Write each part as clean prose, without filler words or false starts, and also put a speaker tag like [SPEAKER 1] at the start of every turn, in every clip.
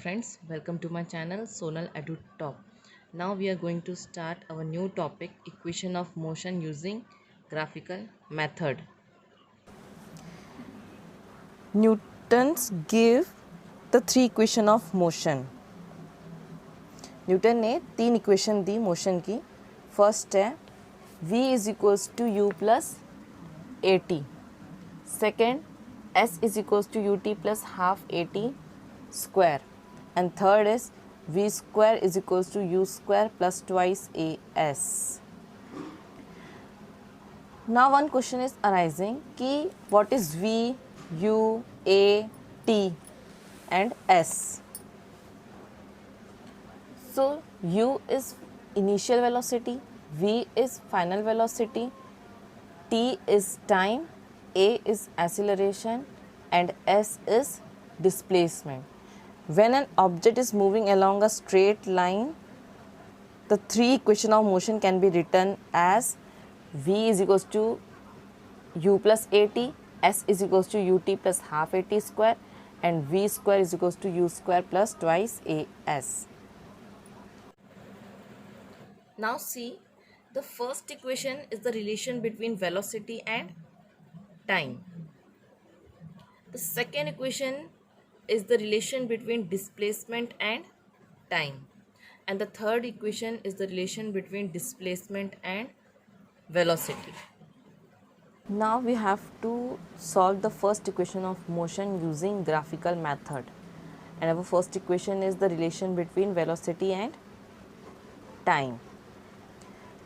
[SPEAKER 1] friends, welcome to my channel Sonal Edu Top. Now we are going to start our new topic, equation of motion using graphical method.
[SPEAKER 2] Newton's give the three equation of motion. Newton ने तीन equation दी motion की. First है v is equals to u plus a t. Second s is equals to u t plus half a t square. And third is v square is equals to u square plus twice a s. Now one question is arising कि what is v, u, a, t and s. So u is initial velocity, v is final velocity, t is time, a is acceleration and s is displacement. When an object is moving along a straight line, the three equation of motion can be written as v is equals to u plus at, s is equals to ut plus half at square and v square is equals to u square plus twice as.
[SPEAKER 1] Now see, the first equation is the relation between velocity and time. The second equation is the relation between displacement and time. And the third equation is the relation between displacement and velocity.
[SPEAKER 2] Now we have to solve the first equation of motion using graphical method. And our first equation is the relation between velocity and time.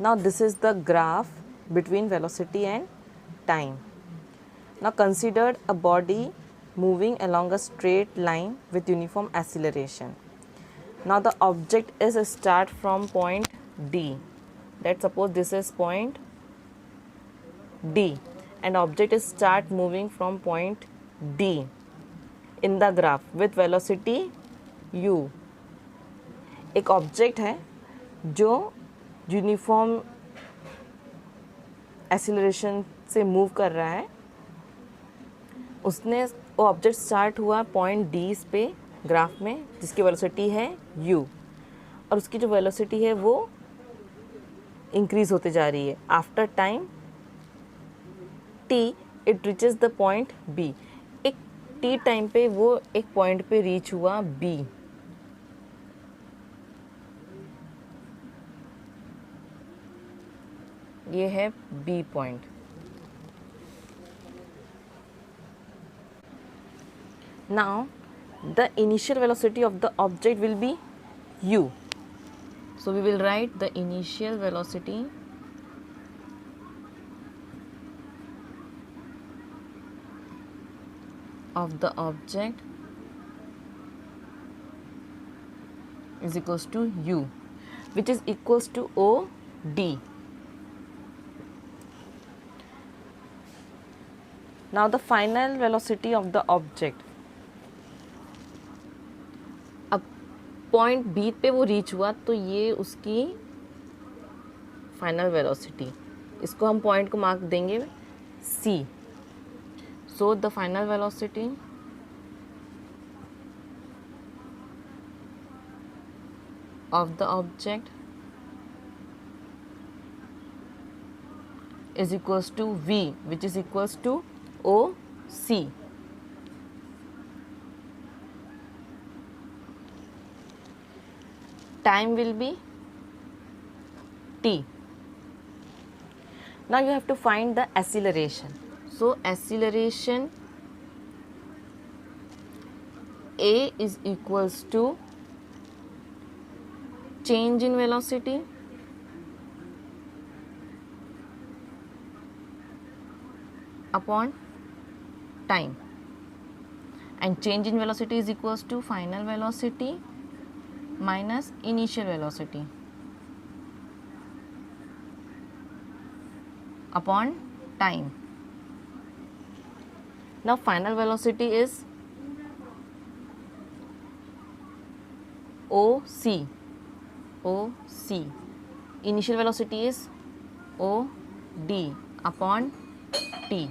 [SPEAKER 2] Now this is the graph between velocity and time. Now consider a body moving along a straight line with uniform acceleration. Now the object is start from point D. Let's suppose this is point D and object is start moving from point D in the graph with velocity u. एक object है जो uniform acceleration से move कर रहा है. उसने वो object start हुआ पॉइंट डी पे ग्राफ में जिसकी वेलोसिटी है u और उसकी जो वेलोसिटी है वो इंक्रीज होते जा रही है. After time t it reaches the point b. एक t टाइम पे वो एक पॉइंट पे रीच हुआ b. ये है b point. Now the initial velocity of the object will be u. So we will write the initial velocity of the object is equals to u, which is equals to OD. Now the final velocity of the object. अब point B पे वो reach हुआ तो ये उसकी final velocity. इसको हम point को मार्क देंगे C. So the final velocity of the object is equals to V, which is equals to OC. Time will be t. Now you have to find the acceleration. So acceleration a is equals to change in velocity upon time, and change in velocity is equals to final velocity minus initial velocity upon time. Now final velocity is OC. Initial velocity is OD upon T.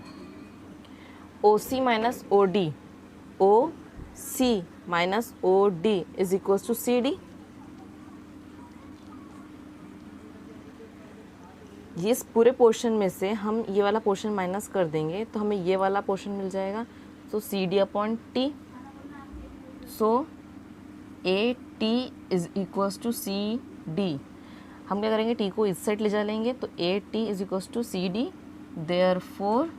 [SPEAKER 2] OC minus OD. OC minus O D is equals to C D. ये इस पूरे portion में से हम ये वाला portion minus कर देंगे तो हमें ये वाला पोर्शन मिल जाएगा। So C D upon T, so A T is equals to C D. हम क्या करेंगे, टी को इस साइड ले जा लेंगे तो a T is equals to C D, therefore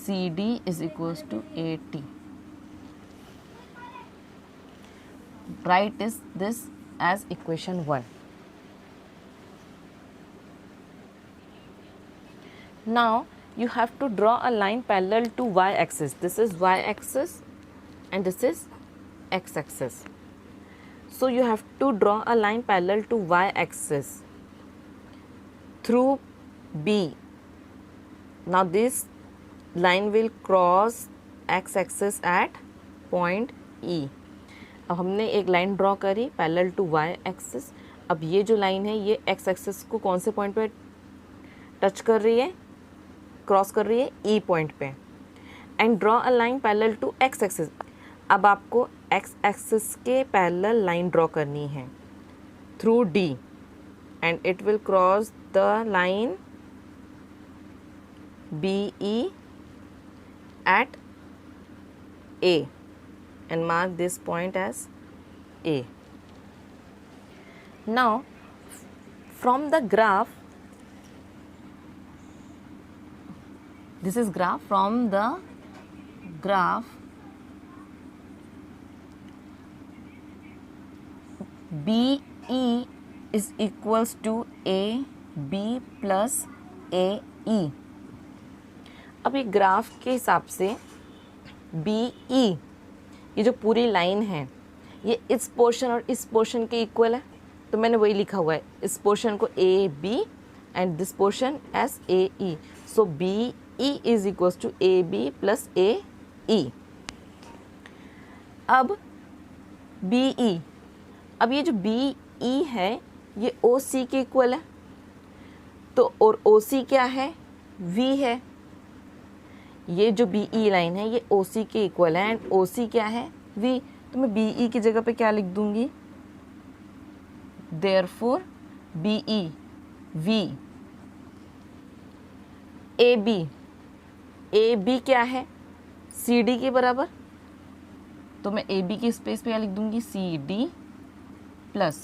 [SPEAKER 2] C D is equals to a t. Right is this as equation 1। Now you have to draw a line parallel to y-axis. This is y-axis and this is x-axis. So you have to draw a line parallel to y-axis through B. Now this line will cross x-axis at point E. अब हमने एक line draw करी parallel to y-axis। अब ये जो line है ये x-axis को कौन से पॉइंट पे टच कर रही है, क्रॉस कर रही है ई पॉइंट पे। And draw a line parallel to X axis. अब आपको एक्स एक्सिस के पैरेलल लाइन ड्रॉ करनी है through D and it will cross the line B E at A and mark this point as A. Now from the graph, this is graph, from the graph BE is equals to AB plus AE। अब ये graph के हिसाब से BE ये जो पूरी line है ये इस पोर्शन और इस पोर्शन के इक्वल है, तो मैंने वही लिखा हुआ है इस पोर्शन को AB and this portion as AE। So BE is equals to AB plus AE। अब BE, अब ये जो BE है ये OC के इक्वल है, तो और OC क्या है, V है। ये जो BE लाइन है ये OC के इक्वल है एंड OC क्या है, V। तो मैं BE की जगह पे क्या लिख दूंगी, देयरफॉर BE V। AB क्या है, CD के बराबर, तो मैं AB की स्पेस पे क्या लिख दूंगी, CD प्लस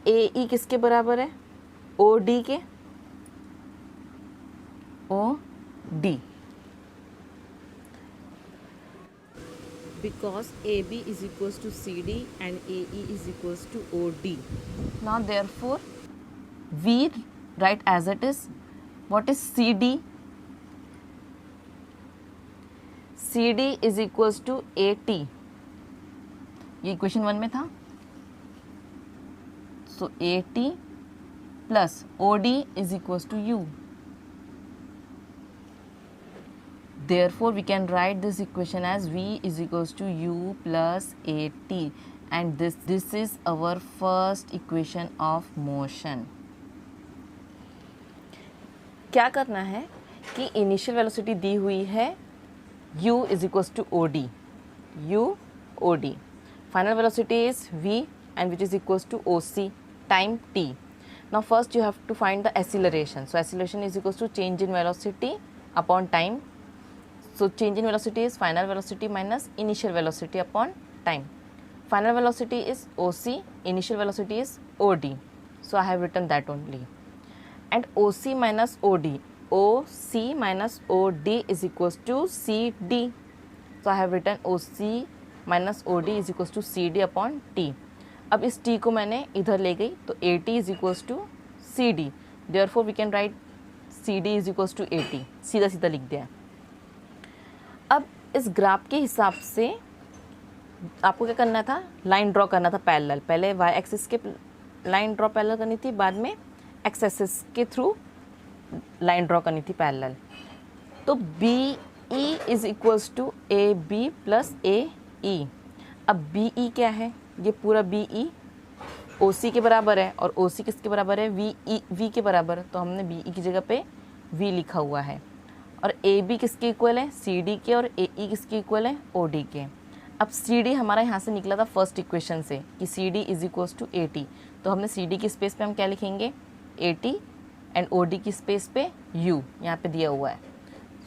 [SPEAKER 2] AE किसके बराबर है, OD के, OD। Because AB is equals to CD and AE is equals to OD. Now therefore we write as it is. What is CD? CD is equals to AT। ये equation 1 में था। सो AT plus OD is equals to U। Therefore we can write this equation as V is equals to U plus AT and this is our first equation of motion। क्या करना है कि initial velocity दी हुई है u is equals to OD, u OD, final velocity is v and which is equals to OC time t। Now first you have to find the acceleration, so acceleration is equals to change in velocity upon time। So change in velocity is final velocity minus initial velocity upon time। Final velocity is OC, initial velocity is OD, so I have written that only। And OC minus OD, OC minus OD is equals to CD, so I have written OC minus OD is equals to CD upon T। अब इस T को मैंने इधर ले गई तो AT is equals to CD, therefore we can write CD is equals to AT, सीधा सीधा लिख दिया। अब इस ग्राफ के हिसाब से आपको क्या करना था, लाइन ड्रॉ करना था पैरेलल। पहले y एक्सिस के लाइन ड्रॉ पैरेलल करनी थी, बाद में x एक्सिस के थ्रू लाइन ड्रॉ करनी थी पैरेलल। तो BE is equals to AB plus AE। अब BE क्या है, ये पूरा BE OC के बराबर है और OC किसके बराबर है, V के बराबर, तो हमने BE की जगह पे V लिखा हुआ है। और AB किसके इक्वल है, CD के, और AE किसके इक्वल है, OD के। अब सी डी हमारा यहाँ से निकला था फर्स्ट इक्वेशन से कि C D is equals to a t, तो हमने सी डी की स्पेस पे हम क्या लिखेंगे a t and O D की स्पेस पे यू यहाँ पे दिया हुआ है।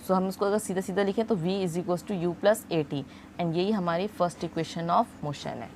[SPEAKER 2] सो हम इसको अगर सीधा सीधा लिखें तो v is equals to u plus a t, and यही हमारी फर्स्ट इक्वेशन ऑफ मोशन है।